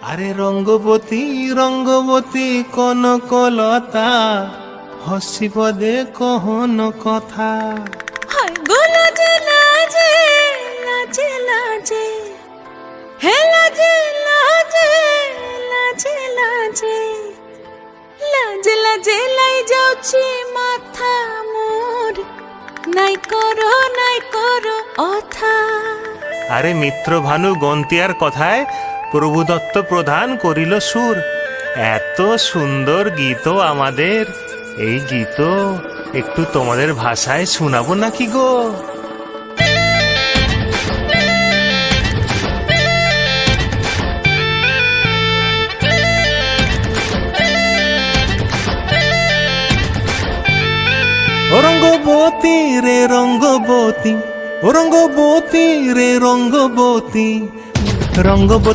আরে রঙ্গবতী রঙ্গবতী কনকলতা হসি পদে কহন কথা। হায় গো লাজে লাজে লাজে লাজে হে লাজে লাজে লাজে লাজে লাজে লাজে লাই যাଉଛି মাথা মোর নাই করো অথা। আরে মিত্র ভানু গন্তিয়ার কথায় প্রভুদত্ত প্রধান করিল সুর। এত সুন্দর গীত আমাদের, এই গীত একটু তোমাদের ভাষায় শোনাবো নাকি গো? ও রঙ্গবতী রে রঙ্গবতী, ও রঙ্গবতী রে রঙ্গবতী, রঙ্গবতী